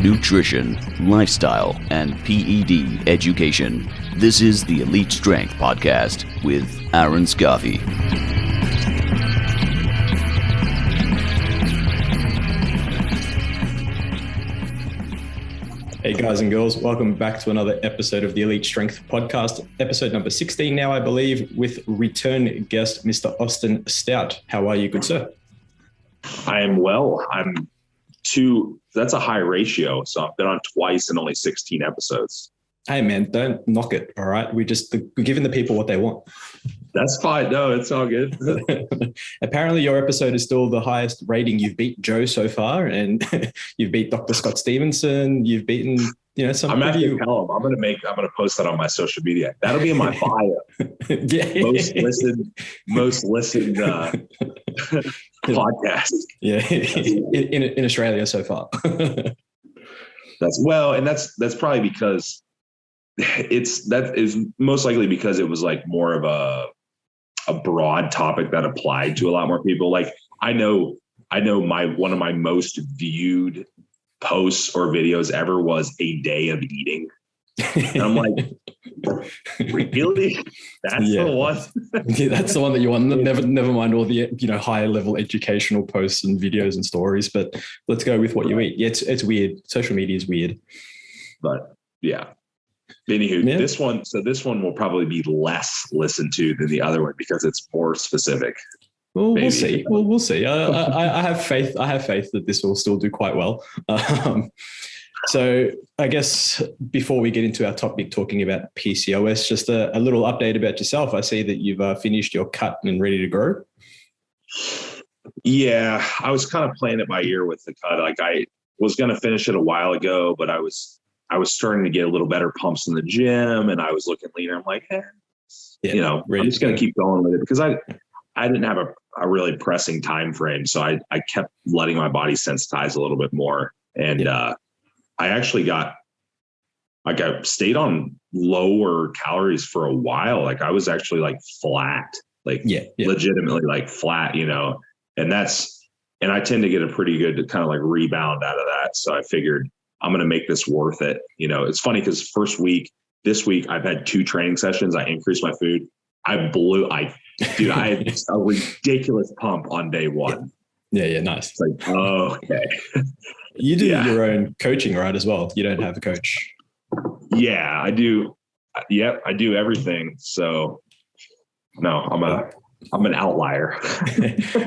nutrition, lifestyle, and PED education. This is the Elite Strength Podcast with Aaron Scarfy. Hey guys and girls, welcome back to another episode of the Elite Strength Podcast, episode number 16 now, I believe, with return guest, Mr. Austin Stout. How are you, good sir? I am well. That's a high ratio. So I've been on twice in only 16 episodes. Hey man, don't knock it, all right? We're giving the people what they want. That's fine. No, it's all good. Apparently your episode is still the highest rating. You've beat Joe so far, and you've beat Dr. Scott Stevenson. You've beaten, some. I'm actually tell him. I'm gonna post that on my social media. That'll be in my bio. Yeah. Most listened podcast. Yeah, in Australia so far. That's probably because that is most likely because it was like more of a broad topic that applied to a lot more people. Like I know one of my most viewed posts or videos ever was a day of eating. And I'm like, really? That's the one? Yeah, that's the one that you want. Never mind all the higher level educational posts and videos and stories, but let's go with what you eat. Yeah, it's weird. Social media is weird. But yeah. Anywho, this one will probably be less listened to than the other one because it's more specific. Well, we'll see. We'll see. I have faith. That this will still do quite well. So I guess before we get into our topic, talking about PCOS, just a little update about yourself. I see that you've finished your cut and ready to grow. Yeah, I was kind of playing it by ear with the cut. Like I was going to finish it a while ago, but I was starting to get a little better pumps in the gym and I was looking leaner. I'm like, I'm just going to keep going with it because I didn't have a really pressing time frame. So I kept letting my body sensitize a little bit more. And I actually I stayed on lower calories for a while. Like I was actually like flat, legitimately like flat, and I tend to get a pretty good kind of like rebound out of that. So I figured I'm going to make this worth it. It's funny because this week I've had 2 training sessions. I increased my food. I had a ridiculous pump on day 1. Yeah, nice. It's like, okay. You do your own coaching, right, as well? You don't have a coach. Yeah, I do. Yep, I do everything. So no, I'm an outlier.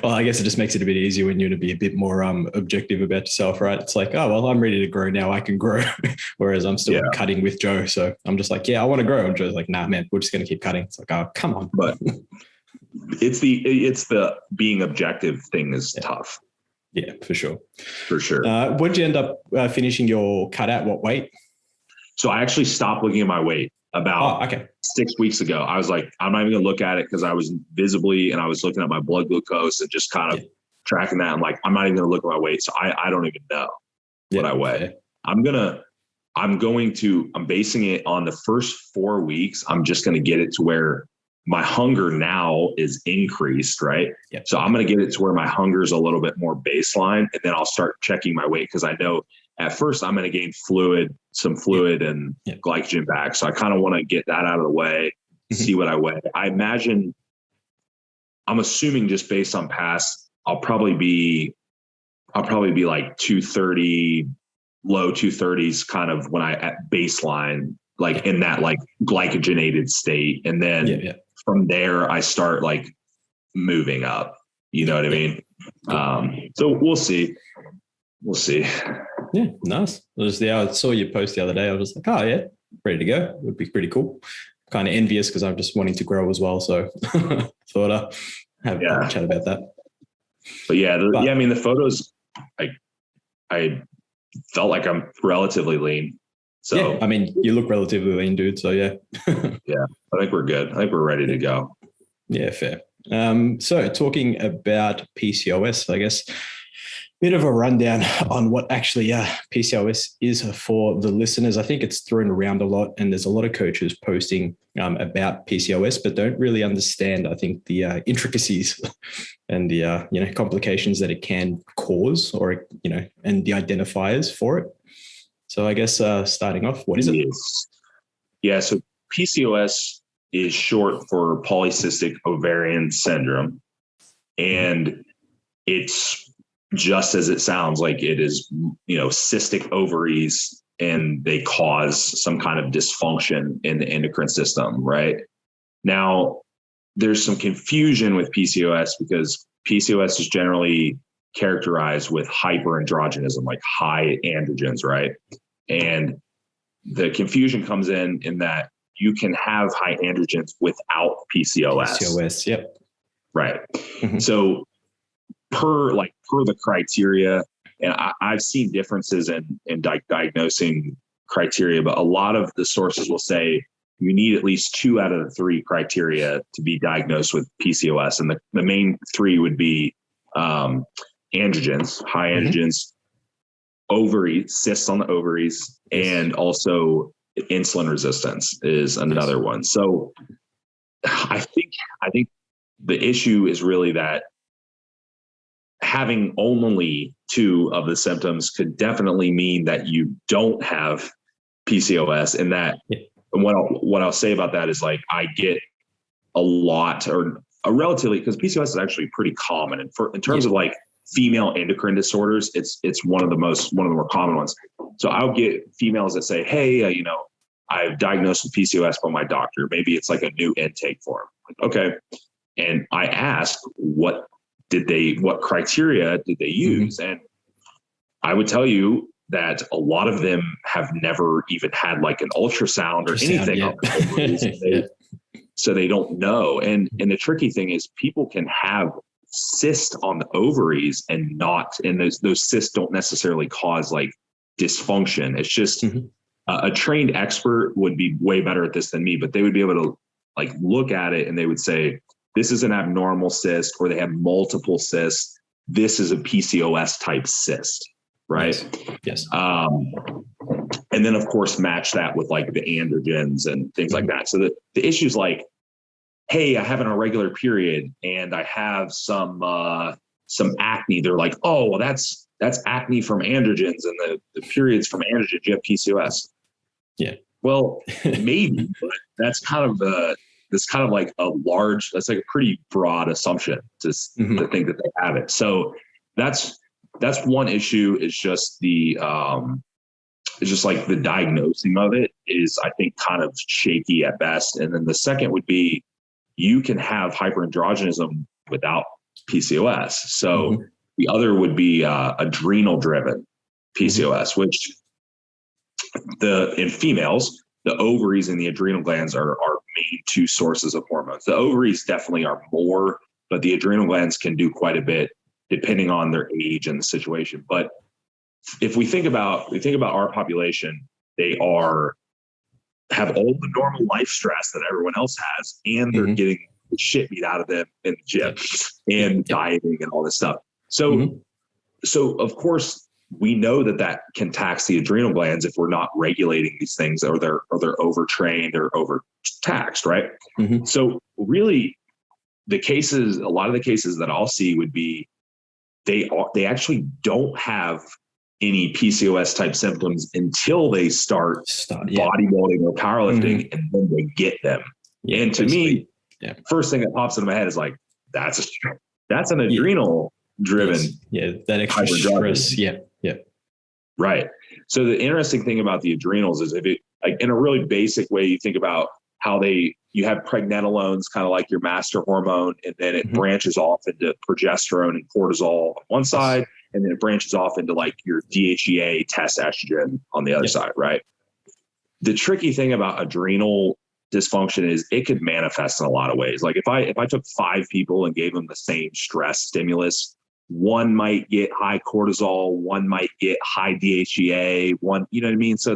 Well, I guess it just makes it a bit easier when you're to be a bit more objective about yourself, right? It's like, oh, well, I'm ready to grow now. I can grow. Whereas I'm still cutting with Joe. So I'm just like, I want to grow. And Joe's like, nah, man, we're just going to keep cutting. It's like, oh, come on. But it's the being objective thing is tough. Yeah, for sure. For sure. What did you end up finishing your cut at? What weight? So I actually stopped looking at my weight about 6 weeks ago. I was like, I'm not even gonna look at it because I was and I was looking at my blood glucose and just kind of tracking that. I'm like, I'm not even gonna look at my weight. So I don't even know what I weigh. Yeah. I'm basing it on the first 4 weeks. I'm just gonna get it to where my hunger now is increased, right? Yep. So I'm going to get it to where my hunger is a little bit more baseline, and then I'll start checking my weight because I know at first I'm going to gain some fluid and glycogen back. So I kind of want to get that out of the way, see what I weigh. I'm assuming just based on past, I'll probably be like 230, low 230s kind of when at baseline, like in that like glycogenated state. And then from there, I start like moving up, you know what I mean? So we'll see. Yeah. Nice. I saw your post the other day. I was like, oh yeah, ready to go. It would be pretty cool. Kind of envious because I'm just wanting to grow as well. So thought I'd have a chat about that. But the photos, I felt like I'm relatively lean. So you look relatively lean, dude. So yeah. Yeah, I think we're good. I think we're ready to go. Yeah, fair. So talking about PCOS, I guess bit of a rundown on what actually PCOS is for the listeners. I think it's thrown around a lot, and there's a lot of coaches posting about PCOS, but don't really understand, I think, the intricacies and the complications that it can cause, or and the identifiers for it. So I guess starting off, what is it? Yeah, so PCOS is short for polycystic ovarian syndrome. And it's just as it sounds, like it is, cystic ovaries, and they cause some kind of dysfunction in the endocrine system, right? Now, there's some confusion with PCOS because PCOS is generally characterized with hyperandrogenism, like high androgens, right? And the confusion comes in that you can have high androgens without PCOS. PCOS, yep. Right. Mm-hmm. So per the criteria, and I've seen differences in diagnosing criteria, but a lot of the sources will say you need at least 2 out of the 3 criteria to be diagnosed with PCOS. And the main 3 would be androgens, high androgens, ovaries, cysts on the ovaries, and also insulin resistance is another one. So I think the issue is really that having only 2 of the symptoms could definitely mean that you don't have PCOS. And that what I'll say about that is, like, I get a lot, or a relatively, because PCOS is actually pretty common. And in terms of like female endocrine disorders, it's one of the more common ones. So I'll get females that say, hey, I've diagnosed with PCOS by my doctor. Maybe it's like a new intake form. Like, okay. And I ask, what criteria did they use? And I would tell you that a lot of them have never even had like an ultrasound or anything. So they don't know. And the tricky thing is, people can have cysts on the ovaries and those cysts don't necessarily cause like dysfunction. It's just a trained expert would be way better at this than me, but they would be able to like look at it and they would say, this is an abnormal cyst, or they have multiple cysts. This is a PCOS type cyst, right? Yes. And then of course match that with like the androgens and things like that. So the issue's like, hey, I have an irregular period and I have some acne. They're like, oh, well, that's acne from androgens, and the periods from androgens, you have PCOS. Yeah. Well, maybe, but that's kind of like that's like a pretty broad assumption to think that they have it. So that's one issue. Is just it's just like the diagnosing of it is, I think, kind of shaky at best. And then the second would be, you can have hyperandrogenism without PCOS. So the other would be adrenal driven PCOS, which in females, the ovaries and the adrenal glands are our main 2 sources of hormones. The ovaries definitely are more, but the adrenal glands can do quite a bit depending on their age and the situation. But if we think about our population, they have all the normal life stress that everyone else has, and they're getting the shit beat out of them in the gym and dieting and all this stuff. So of course we know that can tax the adrenal glands if we're not regulating these things, or they're overtrained or overtaxed, right? So really, a lot of the cases that I'll see would be they actually don't have any PCOS type symptoms until they start bodybuilding or powerlifting, and then they get them. And to me, first thing that pops into my head is like, that's an adrenal driven. That extra stress. Right. So the interesting thing about the adrenals is, if it, like, in a really basic way, you think about how you have pregnenolones, kind of like your master hormone, and then it branches off into progesterone and cortisol on one side, and then it branches off into like your DHEA, test estrogen on the other side, right? The tricky thing about adrenal dysfunction is it could manifest in a lot of ways. Like if I took 5 people and gave them the same stress stimulus, one might get high cortisol, one might get high DHEA, one, you know what I mean? So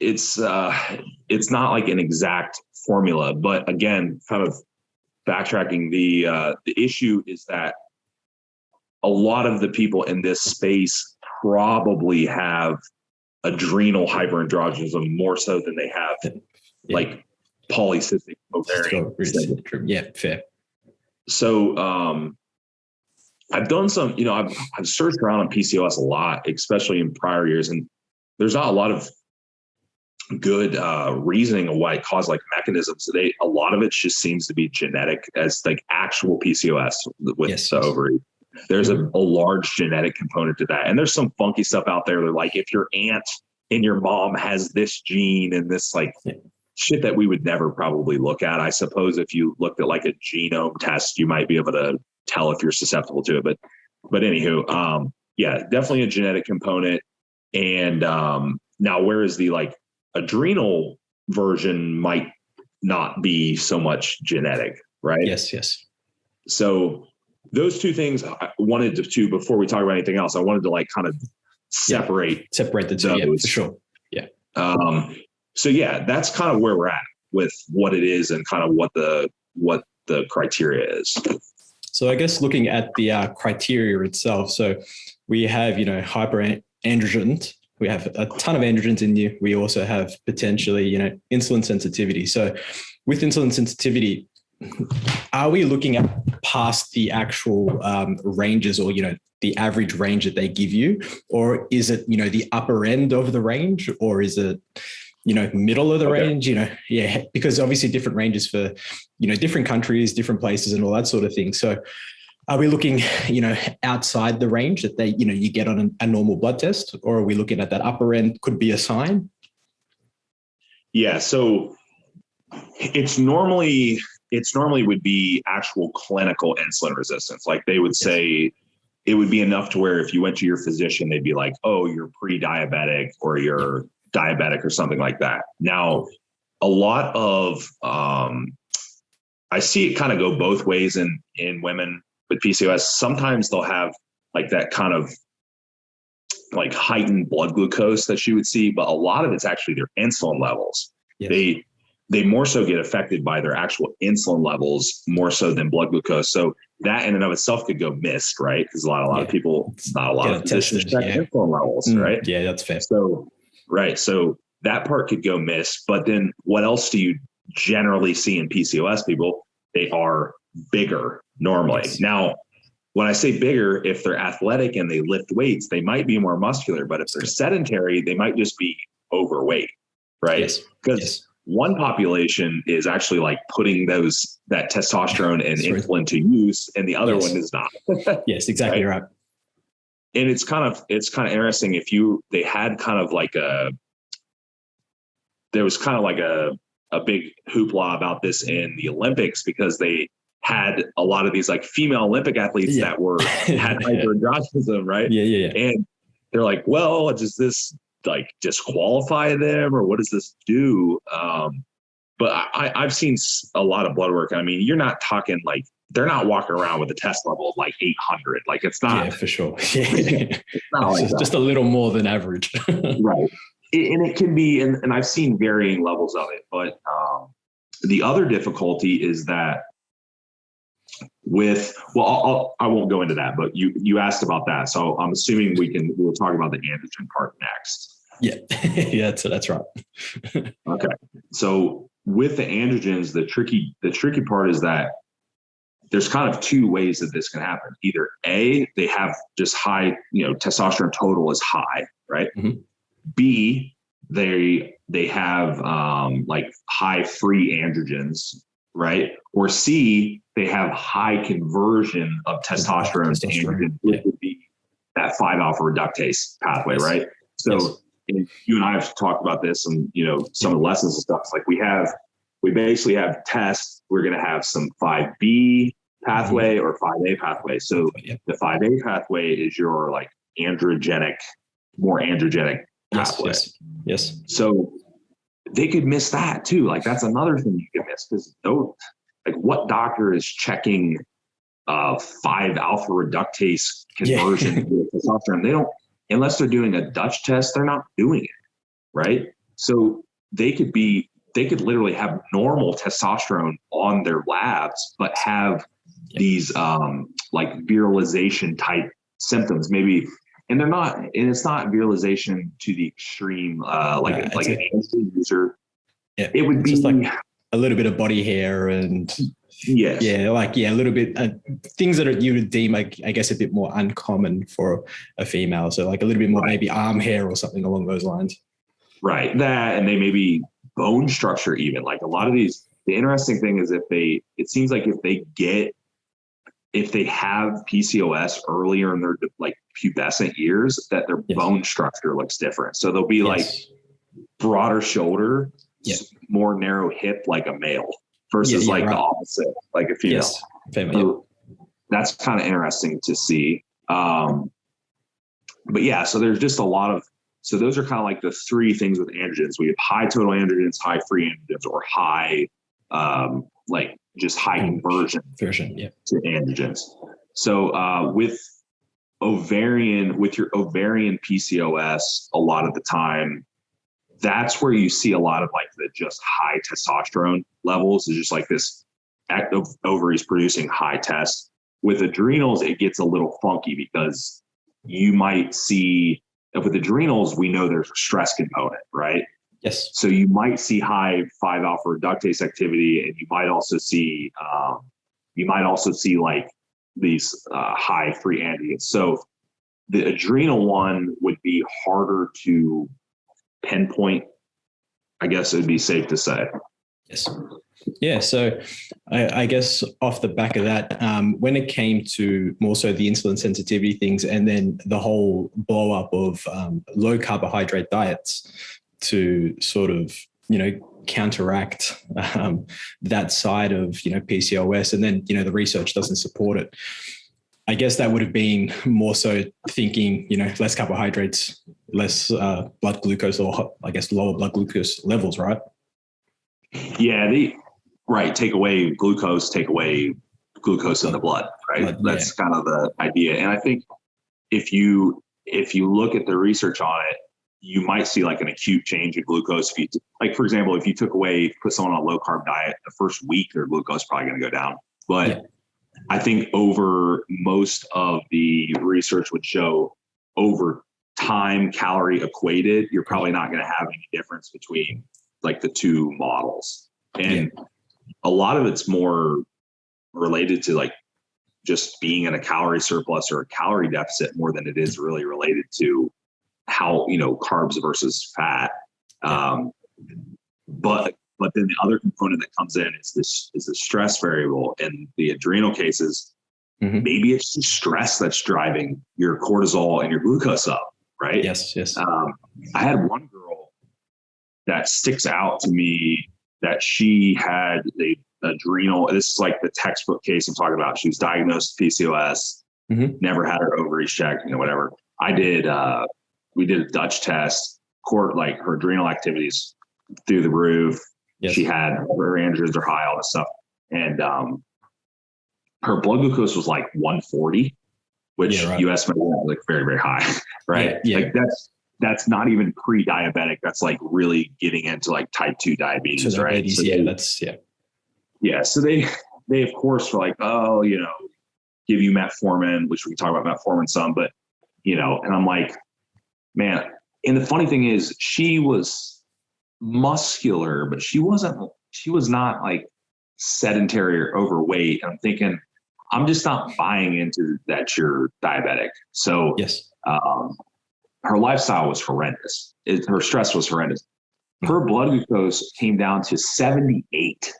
it's not like an exact formula, but again, kind of backtracking, the issue is that a lot of the people in this space probably have adrenal hyperandrogenism more so than they have like polycystic ovarian. Fair. So I've done some, I've searched around on PCOS a lot, especially in prior years. And there's not a lot of good reasoning of why it caused like mechanisms. A lot of it just seems to be genetic as like actual PCOS with the ovary. There's a large genetic component to that. And there's some funky stuff out there that like if your aunt and your mom has this gene and this like shit that we would never probably look at. I suppose if you looked at like a genome test, you might be able to tell if you're susceptible to it. But anywho, yeah, definitely a genetic component. And now whereas the like adrenal version might not be so much genetic, right? Yes. So those two things I wanted to before we talk about anything else, I wanted to like kind of separate the two. Yeah, for sure. Yeah. So yeah, that's kind of where we're at with what it is and kind of what the criteria is. So I guess looking at the criteria itself, so we have, hyperandrogens. We have a ton of androgens in you. We also have potentially, insulin sensitivity. So with insulin sensitivity, are we looking at past the actual ranges or, the average range that they give you? Or is it, the upper end of the range? Or is it, middle of the range? Because obviously different ranges for, different countries, different places and all that sort of thing. So are we looking, outside the range that they, you get on a normal blood test, or are we looking at that upper end could be a sign? Yeah. So it's normally would be actual clinical insulin resistance. Like they would say it would be enough to where if you went to your physician, they'd be like, oh, you're pre-diabetic or you're diabetic or something like that. Now, a lot of, I see it kind of go both ways in women with PCOS. Sometimes they'll have like that kind of like heightened blood glucose that you would see, but a lot of it's actually their insulin levels. Yes. They more so get affected by their actual insulin levels more so than blood glucose. So that in and of itself could go missed, right? Because a lot of people, not a lot of physicians check insulin levels, right? Yeah, that's fair. So, right. So that part could go missed. But then what else do you generally see in PCOS people? They are bigger normally. Yes. Now, when I say bigger, if they're athletic and they lift weights, they might be more muscular. But if they're sedentary, they might just be overweight, right? Yes. Because one population is actually like putting that testosterone and insulin to use, and the other one is not. Yes, exactly right. And it's kind of interesting they had kind of like there was kind of like a big hoopla about this in the Olympics because they had a lot of these like female Olympic athletes that had hyperandrogenism, right? Yeah. And they're like, well, does this like disqualify them or what does this do? But I've seen a lot of blood work. I mean, you're not talking like they're not walking around with a test level of like 800. Like it's not. Yeah, for sure. It's not like just a little more than average. Right. And it can be, and I've seen varying levels of it, but the other difficulty is that I won't go into that, but you asked about that. So I'm assuming we'll talk about the androgen part next. Yeah. Yeah, that's right. Okay. So with the androgens, the tricky part is that there's kind of two ways that this can happen. Either A, they have just high, testosterone total is high, right? Mm-hmm. B, they have like high free androgens, right? Or C, they have high conversion of testosterone to androgen, which would be that 5-alpha reductase pathway, right? So and you and I have talked about this and, some of the lessons and stuff. It's like we basically have tests. We're going to have some 5B pathway or 5A pathway. So the 5A pathway is your like more androgenic pathway. Yes. So they could miss that too. Like that's another thing you can miss because like what doctor is checking 5-alpha reductase conversion to testosterone? They don't, unless they're doing a Dutch test, they're not doing it, right? So they could literally have normal testosterone on their labs, but have these like virilization type symptoms, maybe, and they're not, and it's not virilization to the extreme, like an androgen user. Yeah, it would be just like a little bit of body hair and Yes. Yeah, a little bit things that you would deem, I guess, a bit more uncommon for a female. So like a little bit more maybe arm hair or something along those lines. Right. That, and they may be bone structure even. Like a lot of these, the interesting thing is it seems like if they have PCOS earlier in their like pubescent years, that their bone structure looks different. So they'll be like broader shoulder, more narrow hip, like a male versus the opposite, like a female. Yes. So that's kind of interesting to see. But yeah, so there's just a lot of, so those are kind of like the three things with androgens. We have high total androgens, high free androgens, or high, like just high conversion to androgens. So with your ovarian PCOS, a lot of the time, that's where you see a lot of like the just high testosterone levels. It's just like this active ovaries producing high test. With adrenals, it gets a little funky because you might see, with adrenals, we know there's a stress component, right? Yes. So you might see high 5-alpha reductase activity, and you might also see like these high free androgens. So the adrenal one would be harder to pinpoint, I guess it would be safe to say. Yes. Yeah. So I guess off the back of that, when it came to more so the insulin sensitivity things, and then the whole blow up of low carbohydrate diets to sort of, counteract that side of, PCOS, and then, the research doesn't support it. I guess that would have been more so thinking, less carbohydrates, less blood glucose, or I guess lower blood glucose levels, right? Yeah, take away glucose in the blood, right? That's kind of the idea. And I think if you look at the research on it, you might see like an acute change in glucose. For example, if you put someone on a low carb diet, the first week, their glucose is probably going to go down. But I think over most of the research would show over time, calorie equated, you're probably not going to have any difference between like the two models. And a lot of it's more related to like just being in a calorie surplus or a calorie deficit more than it is really related to how, carbs versus fat. But then the other component that comes in is the stress variable. In the adrenal cases, maybe it's the stress that's driving your cortisol and your glucose up, right? Yes. I had one girl that sticks out to me that she had the adrenal. This is like the textbook case I'm talking about. She was diagnosed with PCOS, never had her ovaries checked, whatever. We did a Dutch test, like her adrenal activities through the roof. Yes. She had her androgens are high, all this stuff. And her blood glucose was like 140, which US measurement is like very, very high, right? Yeah. Like that's not even pre-diabetic. That's like really getting into like type 2 diabetes, right? So So they of course were like, oh, give you metformin, which we can talk about metformin some, but and I'm like, man. And the funny thing is, she was muscular, but she was not like sedentary or overweight. And I'm thinking, I'm just not buying into that you're diabetic. So her lifestyle was horrendous. Her stress was horrendous. Her blood glucose came down to 78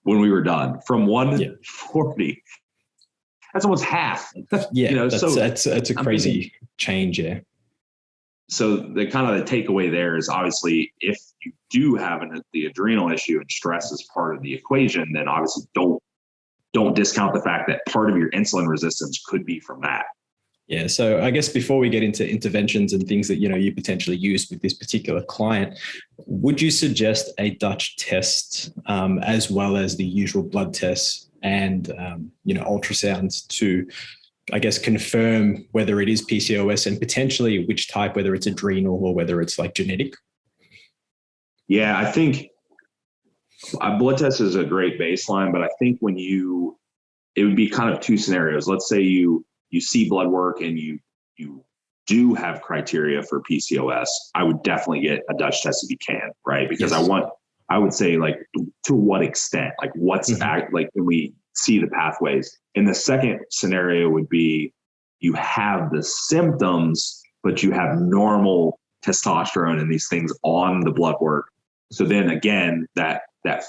when we were done from 140. That's almost half. That's a crazy change. Yeah. So the kind of the takeaway there is obviously if you do have the adrenal issue and stress is part of the equation, then obviously don't discount the fact that part of your insulin resistance could be from that. Yeah. So I guess before we get into interventions and things that, you potentially use with this particular client, would you suggest a Dutch test as well as the usual blood tests and, ultrasounds to, I guess, confirm whether it is PCOS and potentially which type, whether it's adrenal or whether it's like genetic? Yeah, I think a blood test is a great baseline, but I think it would be kind of two scenarios. Let's say you see blood work and you do have criteria for PCOS. I would definitely get a Dutch test if you can, right? Because I would say like, to what extent, like what's like, can we see the pathways. And the second scenario would be you have the symptoms, but you have normal testosterone and these things on the blood work. So then again, that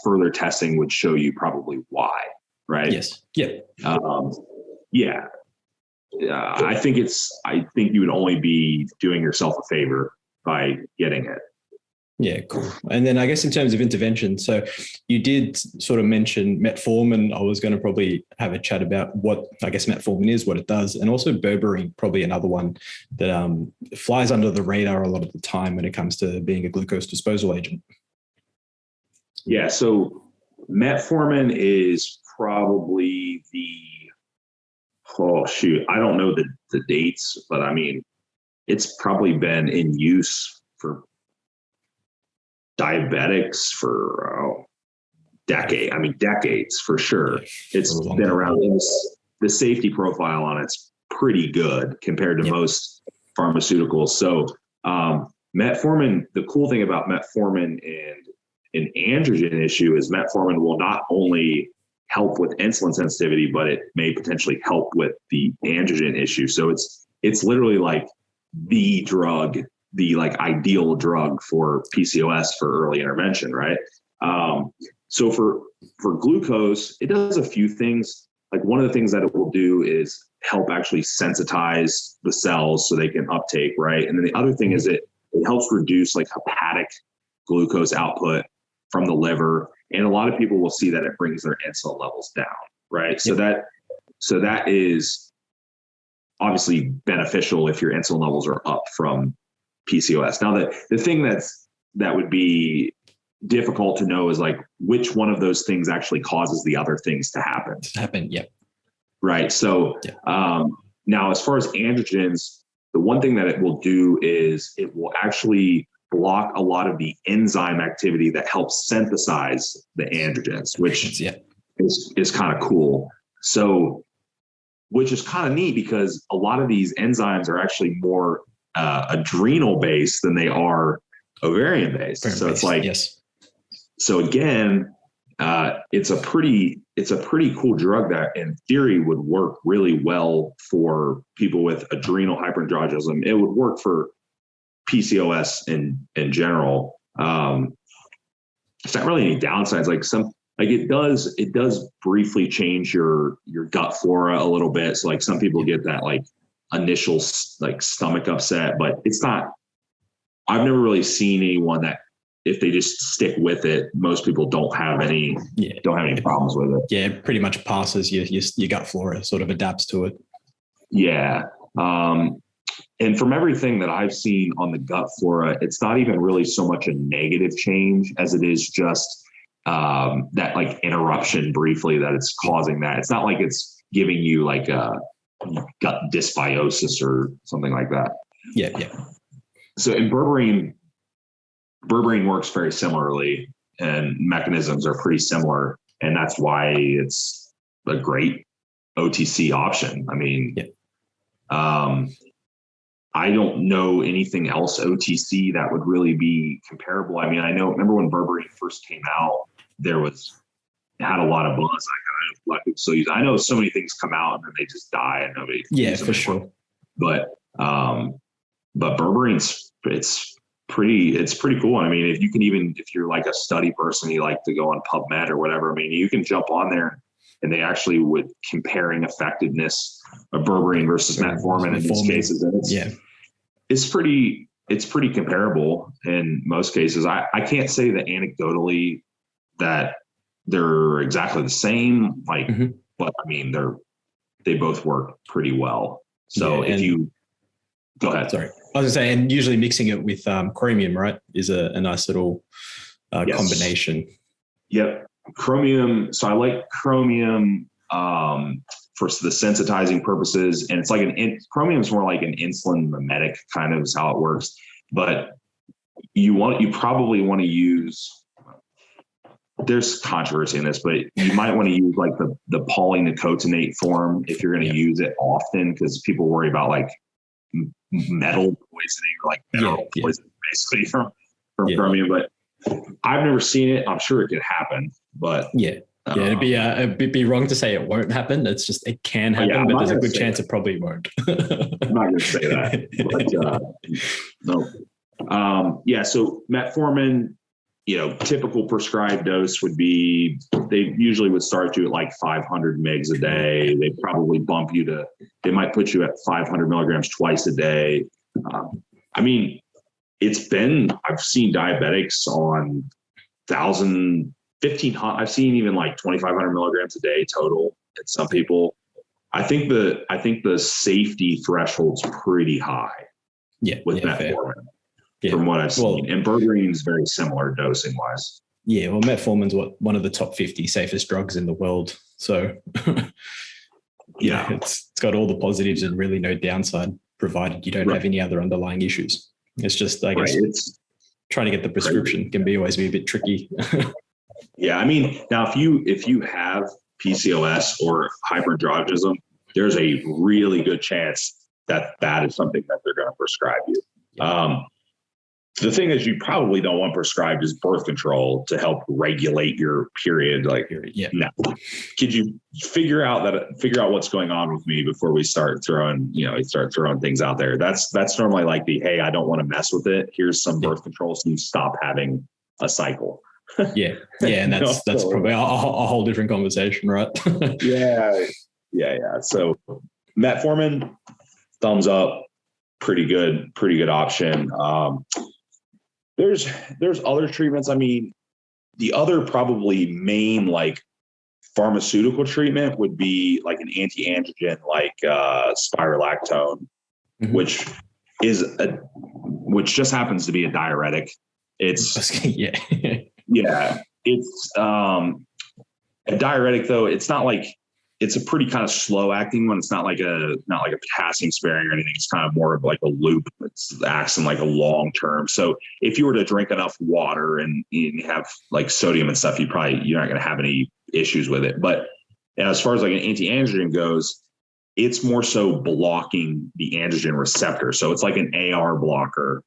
further testing would show you probably why, right? Yes. Yeah. Yeah. I think you would only be doing yourself a favor by getting it. Yeah, cool. And then I guess in terms of intervention, so you did sort of mention metformin. I was going to probably have a chat about what I guess metformin is, what it does, and also berberine, probably another one that flies under the radar a lot of the time when it comes to being a glucose disposal agent. Yeah, so metformin is probably I don't know the dates, but I mean, it's probably been in use for diabetics for decades for sure. It's been around. The safety profile on it's pretty good compared to most pharmaceuticals. So metformin, the cool thing about metformin and an androgen issue is metformin will not only help with insulin sensitivity, but it may potentially help with the androgen issue. So it's literally like the drug, the like ideal drug for PCOS for early intervention, right? So for glucose, it does a few things. Like one of the things that it will do is help actually sensitize the cells so they can uptake, right? And then the other thing is it helps reduce like hepatic glucose output from the liver. And a lot of people will see that it brings their insulin levels down, right? So that is obviously beneficial if your insulin levels are up from PCOS. Now, the thing that would be difficult to know is like which one of those things actually causes the other things to happen. Right. So now, as far as androgens, the one thing that it will do is it will actually block a lot of the enzyme activity that helps synthesize the androgens, which is kind of cool. So, which is kind of neat because a lot of these enzymes are actually more adrenal based than they are ovarian based. So it's like, so again, it's a pretty cool drug that in theory would work really well for people with adrenal hyperandrogenism. It would work for PCOS in general. It's not really any downsides. It does briefly change your gut flora a little bit. So like some people get that like initial like stomach upset, but it's not, I've never really seen anyone that if they just stick with it, most people don't have any problems with it. Yeah, it pretty much passes your gut flora, sort of adapts to it. Yeah. And from everything that I've seen on the gut flora, it's not even really so much a negative change as it is just that like interruption briefly that it's causing that. It's not like it's giving you like a gut dysbiosis or something like that. Yeah. So in berberine works very similarly and mechanisms are pretty similar. And that's why it's a great OTC option. I mean, I don't know anything else OTC that would really be comparable. I mean, remember when berberine first came out, it had a lot of buzz. I know so many things come out and then they just die and nobody. Yeah, for sure. But berberine's it's pretty cool. I mean, if you're like a study person, you like to go on PubMed or whatever. I mean, you can jump on there and they actually would comparing effectiveness of berberine versus metformin in these cases. And it's pretty comparable in most cases. I can't say that anecdotally that they're exactly the same, but I mean, they both work pretty well. So go ahead. Sorry. I was gonna say, and usually mixing it with chromium, right, is a nice little combination. Yep. Chromium. So I like chromium for the sensitizing purposes. And it's like chromium is more like an insulin mimetic kind of is how it works. But you probably want to use, there's controversy in this, but you might want to use like the polynicotinate form if you're going to use it often, because people worry about like metal poisoning or like mineral poisoning basically from chromium. But I've never seen it. I'm sure it could happen, but Yeah, it'd be wrong to say it won't happen. It's just, it can happen, but there's a good chance it probably won't. I'm not going to say that. But, no. Yeah. So metformin, typical prescribed dose would be, they usually would start you at like 500 mgs a day. They probably bump you to, they might put you at 500 milligrams twice a day. I mean, I've seen diabetics on 1,000, 1,500. I've seen even like 2,500 milligrams a day total at some people. I think the safety threshold's pretty high. With metformin, from what I've seen. And berberine is very similar dosing wise. Yeah, well, metformin's one of the top 50 safest drugs in the world. So it's got all the positives and really no downside, provided you don't have any other underlying issues. It's just, I guess, trying to get the prescription can always be a bit tricky. Yeah, I mean, now if you have PCOS or hyperandrogenism, there's a really good chance that is something that they're going to prescribe you. The thing is, you probably don't want prescribed is birth control to help regulate your period. No. Could you figure out what's going on with me before we start throwing things out there? That's normally like hey, I don't want to mess with it. Here's some birth control so you stop having a cycle. Yeah. And that's probably a whole different conversation, right? Yeah. So metformin, thumbs up, pretty good option. There's other treatments. I mean, the other probably main like pharmaceutical treatment would be like an anti-androgen like spirolactone, which just happens to be a diuretic. It's it's a diuretic, though. It's not like, it's a pretty kind of slow acting one. It's not like a potassium sparing or anything. It's kind of more of like a loop. It acts in like a long term. So if you were to drink enough water and you have like sodium and stuff, you're not going to have any issues with it. But as far as like an anti-androgen goes, it's more so blocking the androgen receptor. So it's like an AR blocker,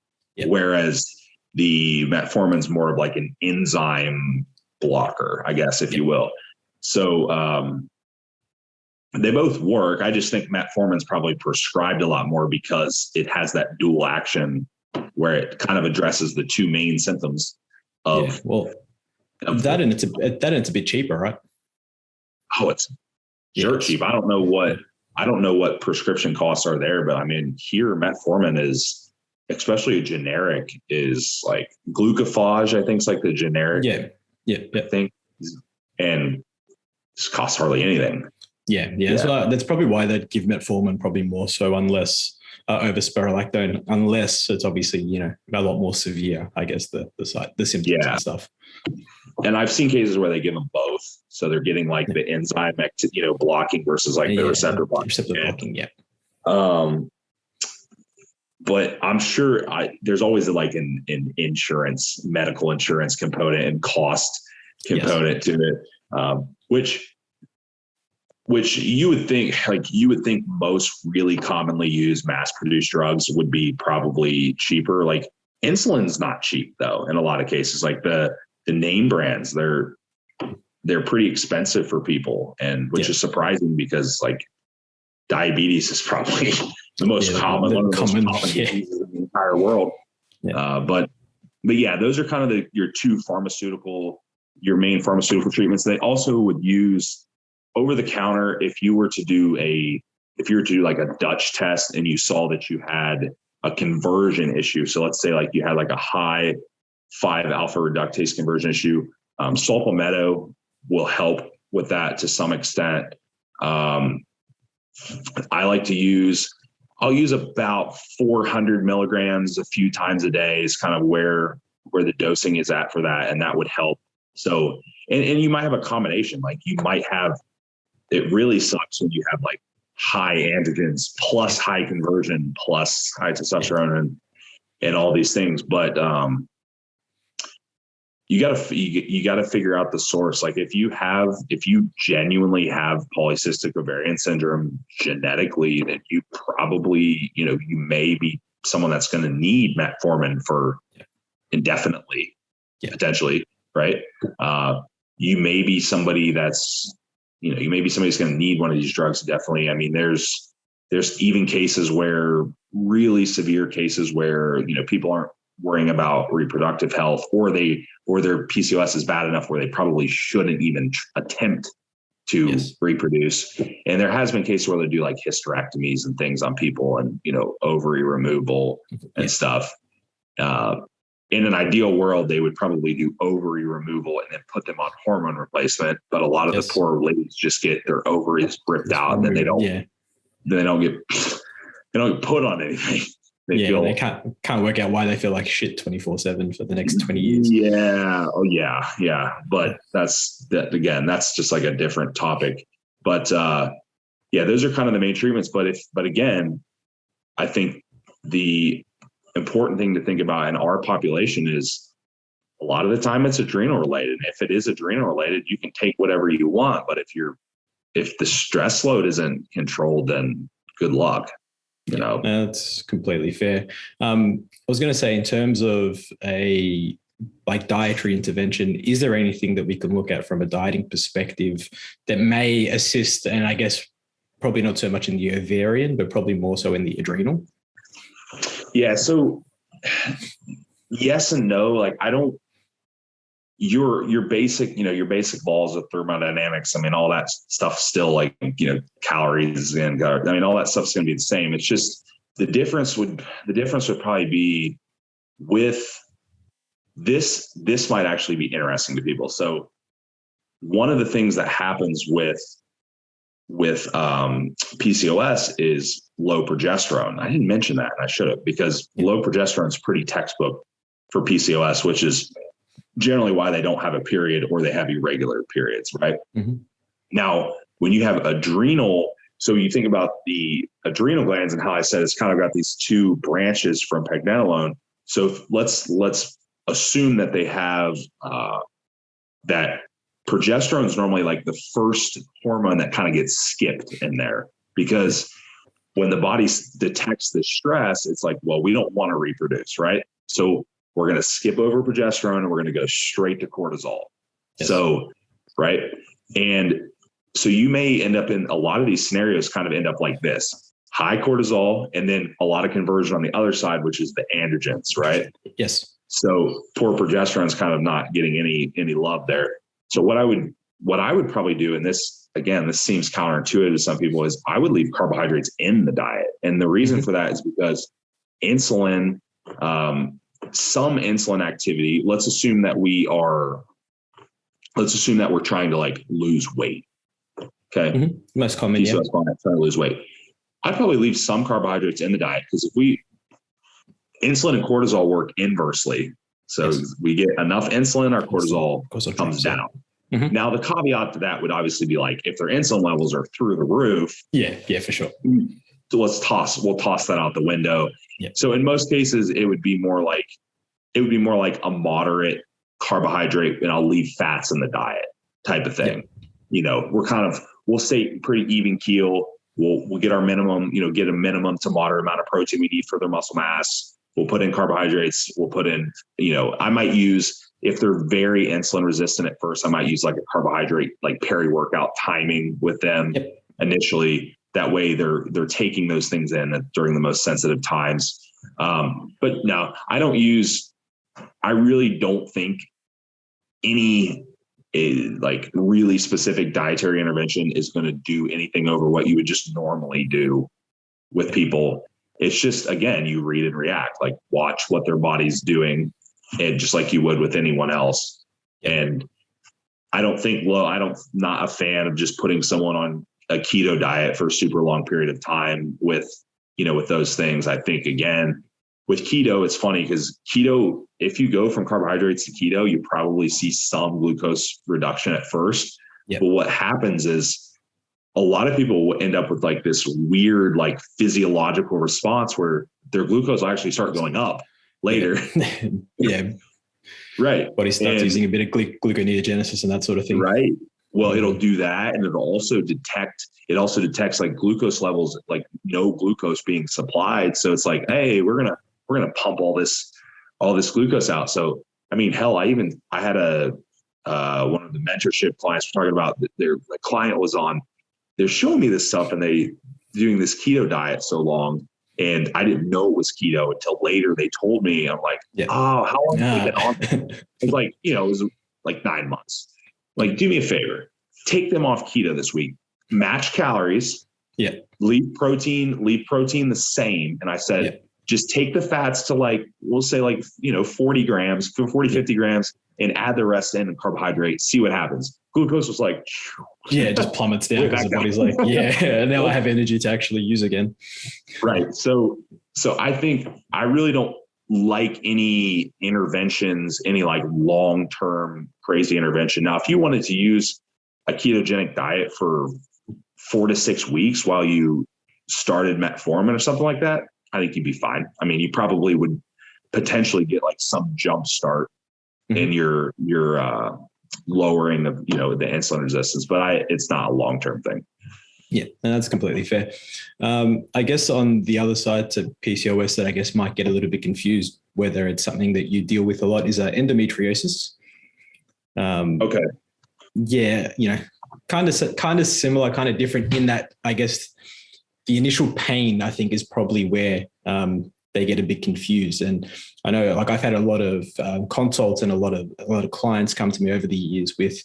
whereas the metformin's more of like an enzyme blocker, I guess, if you will. So, they both work. I just think metformin's probably prescribed a lot more because it has that dual action where it kind of addresses the two main symptoms of. That and it's a bit cheaper, right? Oh, it's dirt cheap. I don't know what prescription costs are there, but I mean, here metformin is, especially a generic, is like glucophage. I think it's like the generic. I think, and it costs hardly anything. That's probably why they'd give metformin probably more so, unless over spirolactone, unless it's obviously a lot more severe, I guess, the symptoms and stuff. And I've seen cases where they give them both, so they're getting like the enzyme blocking versus like the receptor blocking. But I'm sure there's always like an medical insurance component and cost component to it, which you would think most really commonly used mass-produced drugs would be probably cheaper. Like insulin's not cheap though, in a lot of cases. Like the name brands, they're pretty expensive for people, and which is surprising because like diabetes is probably the most common diseases in the entire world. But yeah, those are kind of your main pharmaceutical treatments. They also would use over the counter if you were to do like a Dutch test and you saw that you had a conversion issue. So let's say like you had like a high 5-alpha reductase conversion issue. Sulfameto will help with that to some extent. I'll use about 400 milligrams a few times a day is kind of where the dosing is at for that. And that would help. So, and you might have a combination, like you might have, it really sucks when you have like high androgens plus high conversion plus high testosterone and all these things. But you got to figure out the source. Like if you genuinely have polycystic ovarian syndrome genetically, then you probably, you may be someone that's going to need metformin for indefinitely, potentially. Right. you may be somebody that's, you may be somebody that's going to need one of these drugs. Definitely. I mean, there's even cases where really severe cases where, people aren't worrying about reproductive health, or their PCOS is bad enough where they probably shouldn't even attempt to reproduce. And there has been cases where they do like hysterectomies and things on people, and, ovary removal and stuff. In an ideal world, they would probably do ovary removal and then put them on hormone replacement. But a lot of the poor ladies just get their ovaries ripped out, and then they don't get put on anything. They can't work out why they feel like shit 24/7 for the next 20 years. Yeah. Oh yeah. Yeah. But that's just like a different topic. But those are kind of the main treatments. But again, I think the important thing to think about in our population is a lot of the time it's adrenal related. And if it is adrenal related, you can take whatever you want. But if the stress load isn't controlled, then good luck. That's completely fair. I was going to say, in terms of a dietary intervention, is there anything that we can look at from a dieting perspective that may assist? And I guess probably not so much in the ovarian, but probably more so in the adrenal. Yeah. So yes and no. Like, I don't, your basic laws of thermodynamics. I mean, all that stuff still, like, calories and all that stuff's going to be the same. It's just the difference would probably be with this. This might actually be interesting to people. So one of the things that happens with PCOS is low progesterone. I didn't mention that, and I should have, because low progesterone is pretty textbook for PCOS, which is generally why they don't have a period, or they have irregular periods, right? Mm-hmm. Now, when you have adrenal, so you think about the adrenal glands and how I said it's kind of got these two branches from pregnenolone. So let's assume that they have that progesterone is normally like the first hormone that kind of gets skipped in there, because when the body detects the stress, it's like, well, we don't want to reproduce, right? So we're going to skip over progesterone and we're going to go straight to cortisol. Yes. So, right. And so you may end up in a lot of these scenarios kind of end up like this: high cortisol, and then a lot of conversion on the other side, which is the androgens, right? Yes. So poor progesterone is kind of not getting any love there. So what I would probably do, and this seems counterintuitive to some people, is I would leave carbohydrates in the diet. And the reason for that is because insulin, some insulin activity, let's assume that we're trying to like lose weight. Okay. Mm-hmm. Most common. PCOS trying to lose weight. I'd probably leave some carbohydrates in the diet, because insulin and cortisol work inversely. So we get enough insulin, our cortisol comes down. Mm-hmm. Now, the caveat to that would obviously be like, if their insulin levels are through the roof. Yeah, for sure. So we'll toss that out the window. Yeah. So in most cases, it would be more like a moderate carbohydrate, and I'll leave fats in the diet type of thing. Yeah. We'll stay pretty even keel. We'll get our minimum, get a minimum to moderate amount of protein we need for their muscle mass. We'll put in carbohydrates. We'll put in, I might use, if they're very insulin resistant at first, I might use like a carbohydrate, like peri-workout timing with them initially. That way they're taking those things in during the most sensitive times. But no, I really don't think any like really specific dietary intervention is going to do anything over what you would just normally do with people. It's just, again, you read and react, like watch what their body's doing, and just like you would with anyone else. And I'm not a fan of just putting someone on a keto diet for a super long period of time with those things. I think, again, with keto, it's funny because keto, if you go from carbohydrates to keto, you probably see some glucose reduction at first. Yep. But what happens is a lot of people will end up with like this weird, like physiological response where their glucose will actually start going up later. Yeah. Right. Body starts using a bit of gluconeogenesis and that sort of thing. Right. Well, it'll do that. And it'll also detects like glucose levels, like no glucose being supplied. So it's like, hey, we're going to pump all this glucose out. So, I mean, hell, I had one of the mentorship clients were talking about the client was on, they're showing me this stuff and they doing this keto diet so long. And I didn't know it was keto until later. They told me, I'm like, oh, how long have they been on? It's like, it was like 9 months. Like, do me a favor, take them off keto this week, match calories, leave protein the same. And I said, just take the fats to like, we'll say like, 40 grams, 40, 50 grams, and add the rest in carbohydrate, see what happens. Glucose was like, it just plummets down because the body's like, now I have energy to actually use again. Right. So I think I really don't like any interventions, any like long-term crazy intervention. Now, if you wanted to use a ketogenic diet for 4 to 6 weeks while you started metformin or something like that, I think you'd be fine. I mean, you probably would potentially get like some jump start in your lowering of, the insulin resistance, but it's not a long-term thing. Yeah, and that's completely fair. I guess on the other side to PCOS that I guess might get a little bit confused, whether it's something that you deal with a lot, is endometriosis. Okay. Yeah, kind of similar, kind of different in that I guess the initial pain I think is probably where they get a bit confused. And I know like I've had a lot of consults and a lot of clients come to me over the years with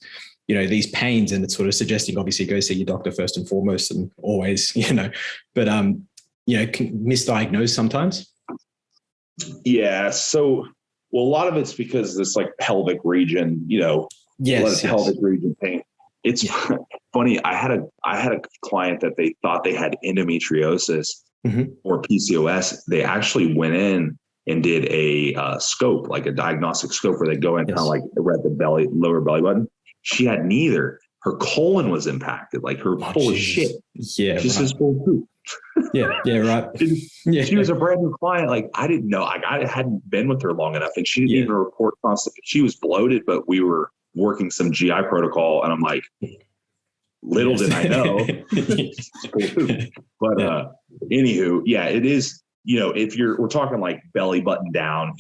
these pains, and it's sort of suggesting obviously go see your doctor first and foremost, and always, but can misdiagnose sometimes. Yeah. So, a lot of it's because this like pelvic region, pelvic region pain. It's funny. I had a client that they thought they had endometriosis or PCOS. They actually went in and did a scope, like a diagnostic scope where they go in kind of like right at the lower belly button. She had neither. Her colon was impacted, like her full of shit. Yeah. She says full of poop. Right. She was a brand new client. Like I didn't know. I hadn't been with her long enough. And she didn't even report constantly. She was bloated, but we were working some GI protocol. And I'm like, little did I know. But anywho, it is, if we're talking like belly button down,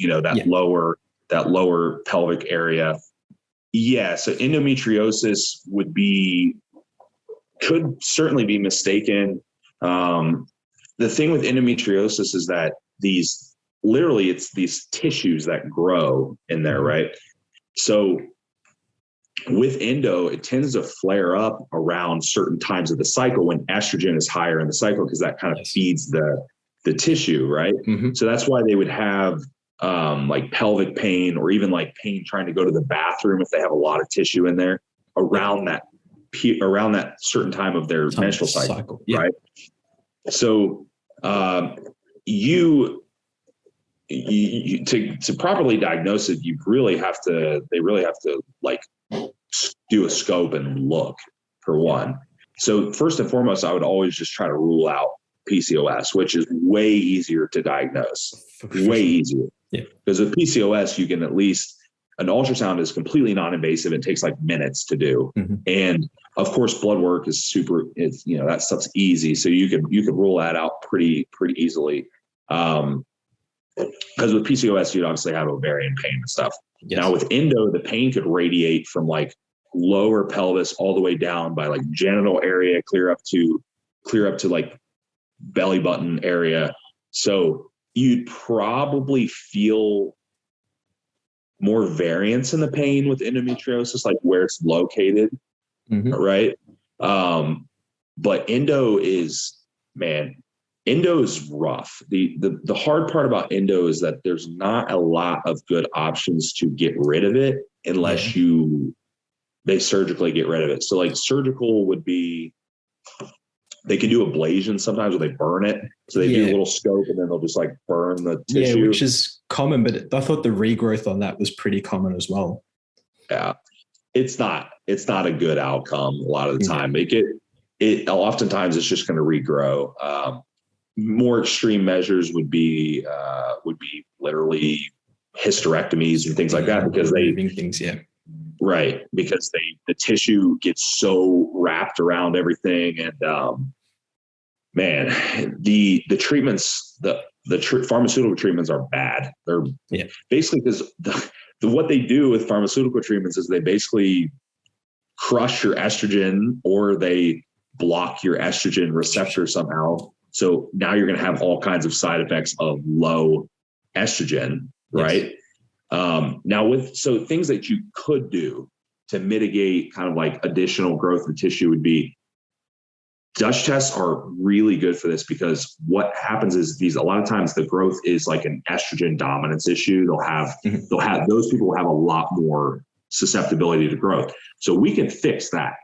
that lower pelvic area. Yeah. So endometriosis could certainly be mistaken. The thing with endometriosis is that it's these tissues that grow in there, right? So with endo, it tends to flare up around certain times of the cycle when estrogen is higher in the cycle, because that kind of feeds the tissue, right? So that's why they would have like pelvic pain, or even like pain trying to go to the bathroom if they have a lot of tissue in there around that certain time of their menstrual cycle. Right? So to properly diagnose it, they really have to like do a scope and look, for one. So first and foremost, I would always just try to rule out PCOS, which is way easier to diagnose, way easier. Yeah. Because with PCOS, you can at least, an ultrasound is completely non-invasive. It takes like minutes to do. And of course, blood work is that stuff's easy. So you could rule that out pretty easily. Because with PCOS, you'd obviously have ovarian pain and stuff. Yes. Now with endo, the pain could radiate from like lower pelvis all the way down by like genital area, clear up to like belly button area. So you'd probably feel more variance in the pain with endometriosis, like where it's located. Right. But endo is rough. The hard part about endo is that there's not a lot of good options to get rid of it unless they surgically get rid of it. So like surgical would be, they can do ablation sometimes where they burn it. So they do a little scope and then they'll just like burn the tissue. Yeah, which is common, but I thought the regrowth on that was pretty common as well. Yeah. It's not a good outcome a lot of the time. It oftentimes it's just going to regrow. More extreme measures would be literally hysterectomies and things like that, because because the tissue gets so wrapped around everything. And the treatments, the pharmaceutical treatments are bad. They're basically, because what they do with pharmaceutical treatments is they basically crush your estrogen or they block your estrogen receptor somehow. So now you're going to have all kinds of side effects of low estrogen, right? Yes. So things that you could do to mitigate kind of like additional growth in tissue would be, Dutch tests are really good for this, because what happens is a lot of times the growth is like an estrogen dominance issue. Those people will have a lot more susceptibility to growth. So we can fix that,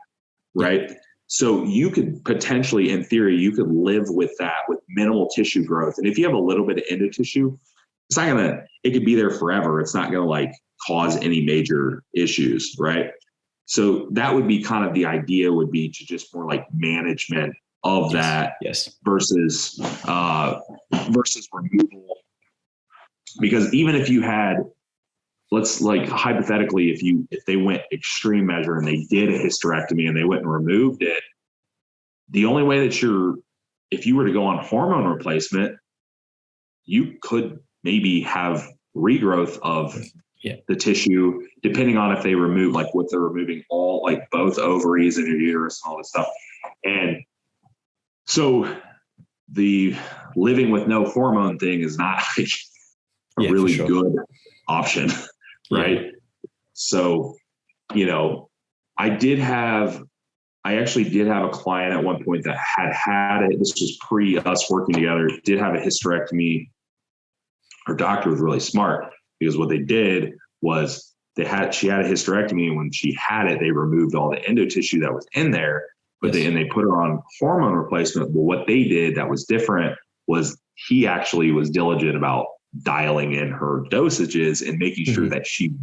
right? So you could potentially, in theory, you could live with that, with minimal tissue growth. And if you have a little bit of endo tissue, it could be there forever. It's not going to like cause any major issues, right? So that would be kind of the idea, would be to just more like management of that versus removal. Because even if you had, let's like hypothetically, if they went extreme measure and they did a hysterectomy and they went and removed it, the only way that if you were to go on hormone replacement, you could maybe have regrowth of the tissue, depending on if they remove, like what they're removing, all like both ovaries and your uterus and all this stuff. And so the living with no hormone thing is not like a really good option, right? So, I actually did have a client at one point that had it. This was pre us working together, did have a hysterectomy. Her doctor was really smart, because what they did was she had a hysterectomy, and when she had it, they removed all the endo tissue that was in there, and they put her on hormone replacement. Well, what they did that was different was he actually was diligent about dialing in her dosages and making sure that she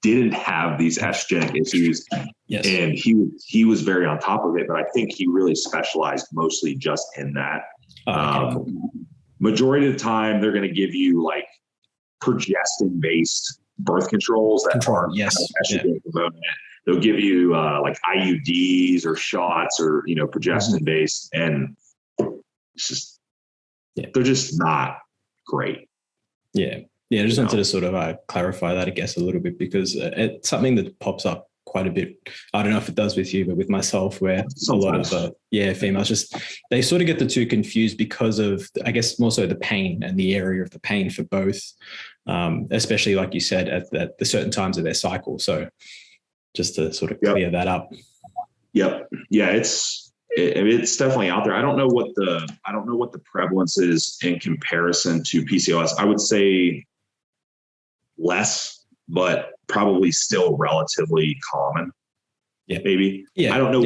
didn't have these estrogenic issues. Yes. And he was very on top of it, but I think he really specialized mostly just in that. Cool. Majority of the time, they're going to give you like progestin-based birth controls that are estrogen component. They'll give you like IUDs or shots or progestin-based, and it's just they're just not great. I just wanted to sort of clarify that, I guess, a little bit, because it's something that pops up quite a bit. I don't know if it does with you, but with myself, where a lot of females they sort of get the two confused because of, I guess, more so the pain and the area of the pain for both, especially like you said at the certain times of their cycle. So just to sort of clear that up. Yeah, it's definitely out there. I don't know what the prevalence is in comparison to PCOS. I would say less, but probably still relatively common. Maybe. I don't know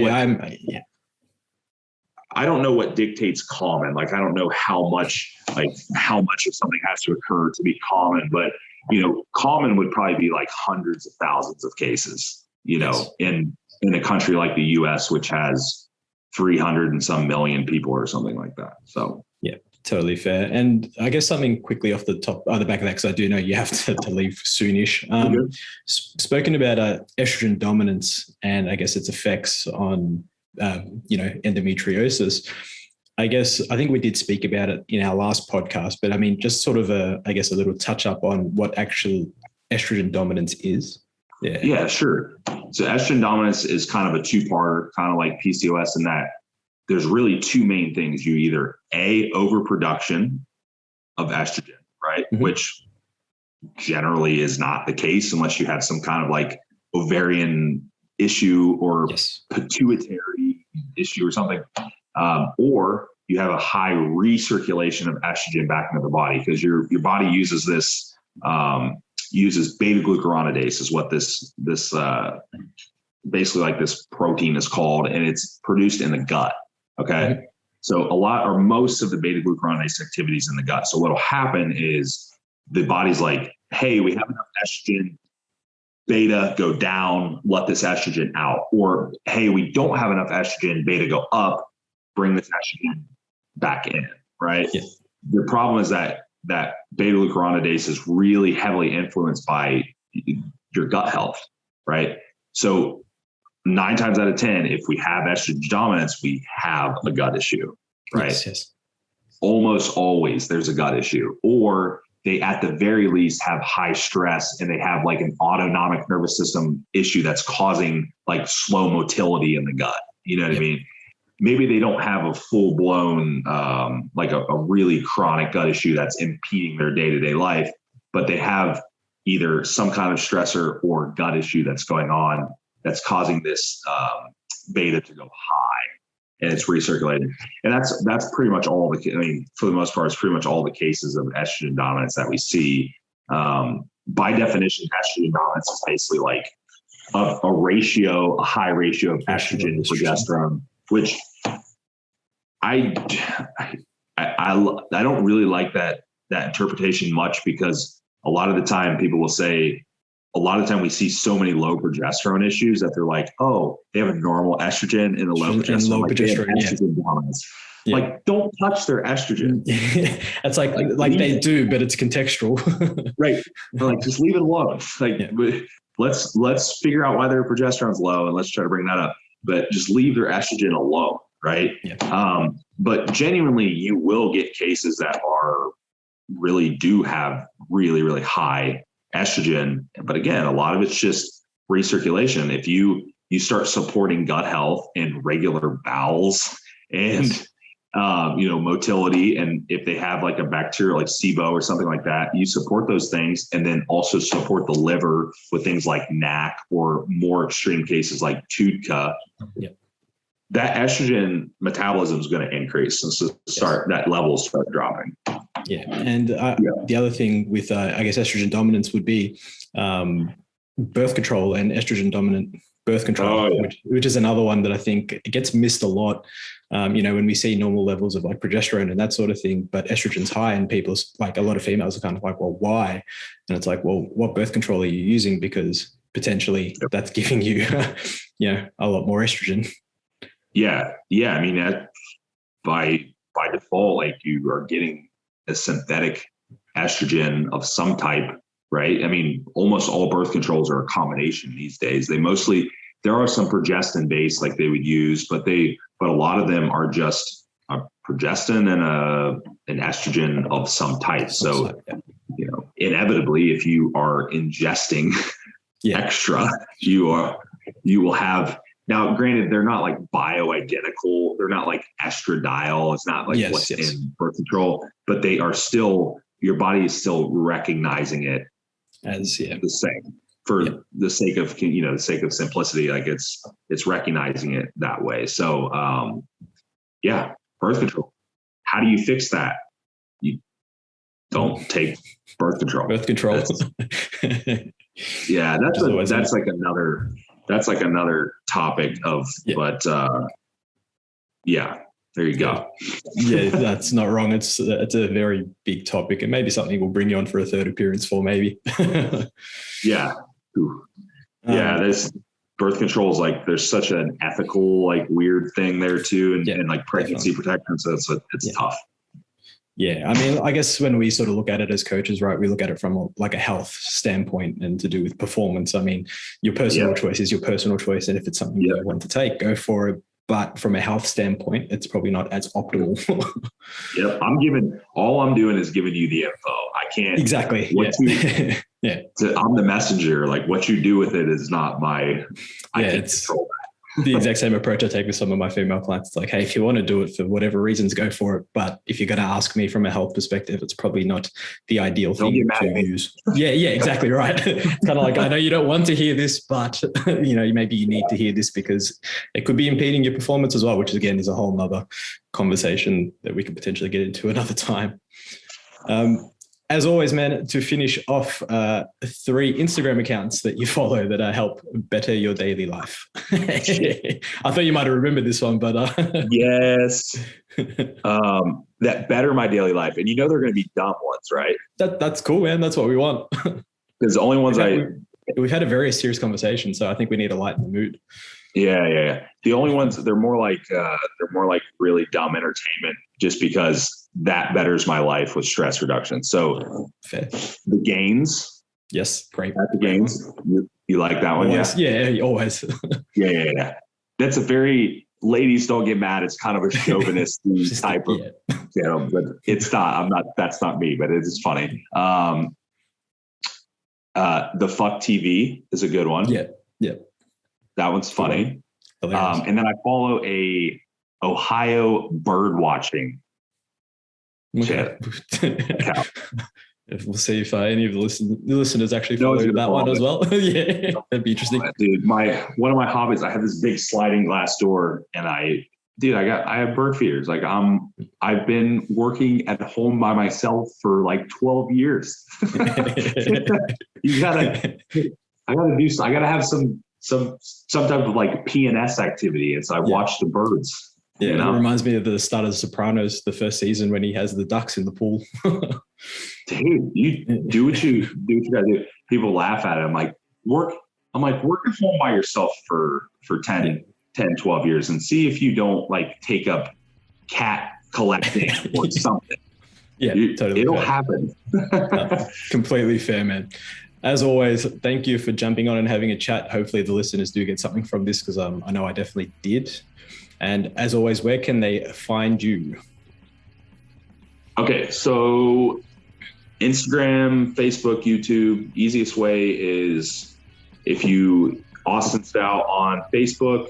I don't know what dictates common. Like, I don't know how much of something has to occur to be common, but common would probably be like hundreds of thousands of cases, in a country like the US, which has 300 and some million people or something like that. So totally fair. And I guess something quickly off the back of that, because I do know you have to leave soonish. Spoken about estrogen dominance and I guess its effects on, endometriosis. I think we did speak about it in our last podcast, but I mean, just sort of a little touch up on what actual estrogen dominance is. Yeah, sure. So estrogen dominance is kind of a two-parter, kind of like PCOS, in that there's really two main things. You either overproduction of estrogen, right? Mm-hmm. Which generally is not the case unless you have some kind of like ovarian issue or pituitary issue or something. Or you have a high recirculation of estrogen back into the body, because your body uses this, uses beta-glucuronidase is what this basically like this protein is called, and it's produced in the gut. Okay. Mm-hmm. So most of the beta-glucuronidase activity is in the gut. So what'll happen is the body's like, hey, we have enough estrogen, beta, go down, let this estrogen out. Or, hey, we don't have enough estrogen, beta, go up, bring this estrogen back in, right? Yeah. The problem is that beta-glucuronidase is really heavily influenced by your gut health, right? So 9 times out of 10, if we have estrogen dominance, we have a gut issue, right? Yes. Almost always there's a gut issue. Or they at the very least have high stress, and they have like an autonomic nervous system issue that's causing like slow motility in the gut. You know what I mean? Maybe they don't have a full blown, like a really chronic gut issue that's impeding their day-to-day life, but they have either some kind of stressor or gut issue that's going on that's causing this beta to go high, and it's recirculating. And that's pretty much all for the most part, it's pretty much all the cases of estrogen dominance that we see. By definition, estrogen dominance is basically like a high ratio of estrogen to progesterone, which I don't really like that interpretation much, because a lot of the time people will say, a lot of the time we see so many low progesterone issues that they're like, oh, they have a normal estrogen and a low progesterone. Estrogen dominance. Yeah. Like, don't touch their estrogen. It's like they do, but it's contextual. Right. Like, just leave it alone. Like, let's figure out why their progesterone's low, and let's try to bring that up. But just leave their estrogen alone. Right. Yeah. But genuinely, you will get cases that do have really, really high estrogen. But again, a lot of it's just recirculation. If you start supporting gut health and regular bowels and, motility, and if they have like a bacteria like SIBO or something like that, you support those things, and then also support the liver with things like NAC, or more extreme cases like TUDCA. Yeah. That estrogen metabolism is going to increase, and so that level start dropping. Yeah. And the other thing with, estrogen dominance would be birth control and estrogen dominant birth control, which is another one that I think gets missed a lot. When we see normal levels of like progesterone and that sort of thing, but estrogen's high, and people, like a lot of females, are kind of like, well, why? And it's like, well, what birth control are you using? Because potentially that's giving you, a lot more estrogen. Yeah. I mean, by default, like, you are getting a synthetic estrogen of some type, right? I mean, almost all birth controls are a combination these days. There are some progestin based, like they would use, but a lot of them are just a progestin and an estrogen of some type. So, inevitably, if you are ingesting extra, you will have. Now, granted, they're not like bioidentical. They're not like estradiol. It's not like what's in birth control, but they are still, your body is still recognizing it as the same for the sake of, the sake of simplicity. Like, it's recognizing it that way. So, birth control. How do you fix that? You don't take birth control. Birth control. That's like another topic of, but there you go. Yeah, that's not wrong. It's a very big topic, and maybe something we'll bring you on for a third appearance for, maybe. Yeah. This birth control is like, there's such an ethical, like, weird thing there too. And like pregnancy protection. So it's tough. Yeah. I mean, I guess when we sort of look at it as coaches, right, we look at it from a health standpoint and to do with performance. I mean, your personal choice is your personal choice. And if it's something you want to take, go for it. But from a health standpoint, it's probably not as optimal. Yep. All I'm doing is giving you the info. I can't. Exactly. I'm the messenger. Like, what you do with it is not my, I can't control that. The exact same approach I take with some of my female clients. It's like, hey, if you want to do it for whatever reasons, go for it. But if you're going to ask me from a health perspective, it's probably not the ideal thing to use. Yeah, exactly right. It's kind of like, I know you don't want to hear this, but maybe you need to hear this because it could be impeding your performance as well, which again is a whole nother conversation that we could potentially get into another time. As always, man, to finish off, 3 Instagram accounts that you follow that help better your daily life. I thought you might have remembered this one, but yes, that better my daily life. And they're going to be dumb ones, right? That's cool, man. That's what we want. Because the only ones we've had a very serious conversation, so I think we need to lighten the mood. Yeah. The only ones, they're more like really dumb entertainment, just because that betters my life with stress reduction. So the gains. Yes. Great. At the gains. You like that one? Always. Yeah. Always. Yeah. That's a very, ladies don't get mad. It's kind of a chauvinist type of channel, but it's not. That's not me, but it is funny. The Fuck TV is a good one. Yeah. That one's funny. And then I follow a Ohio bird watching channel. We'll see if any of the listeners actually follow that one as well. Yeah, that'd be interesting. Dude, one of my hobbies, I have this big sliding glass door, and I have bird feeders. Like I've been working at home by myself for like 12 years. I gotta have some type of like P&S activity. And so I watch the birds. Yeah, it reminds me of the start of The Sopranos, the first season when he has the ducks in the pool. Dude, you do what you gotta do. People laugh at it. I'm like, work at home by yourself for 10, 12 years and see if you don't like take up cat collecting or something. Yeah, totally. It'll happen. Completely fair, man. As always, thank you for jumping on and having a chat. Hopefully the listeners do get something from this, because I know I definitely did. And as always, where can they find you? Okay, so Instagram, Facebook, YouTube. Easiest way is if you Austin Stout on Facebook,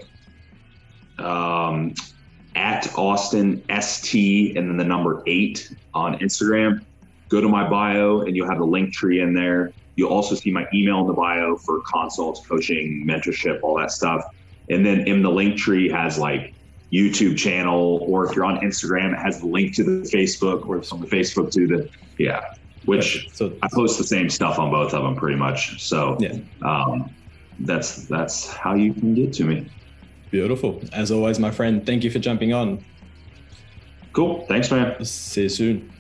at Austin ST and then the number 8 on Instagram. Go to my bio and you'll have the link tree in there. You'll also see my email in the bio for consults, coaching, mentorship, all that stuff. And then in the link tree has like YouTube channel, or if you're on Instagram, it has the link to the Facebook, or from the Facebook to the, which so I post the same stuff on both of them pretty much. So that's how you can get to me. Beautiful. As always, my friend, thank you for jumping on. Cool. Thanks, man. See you soon.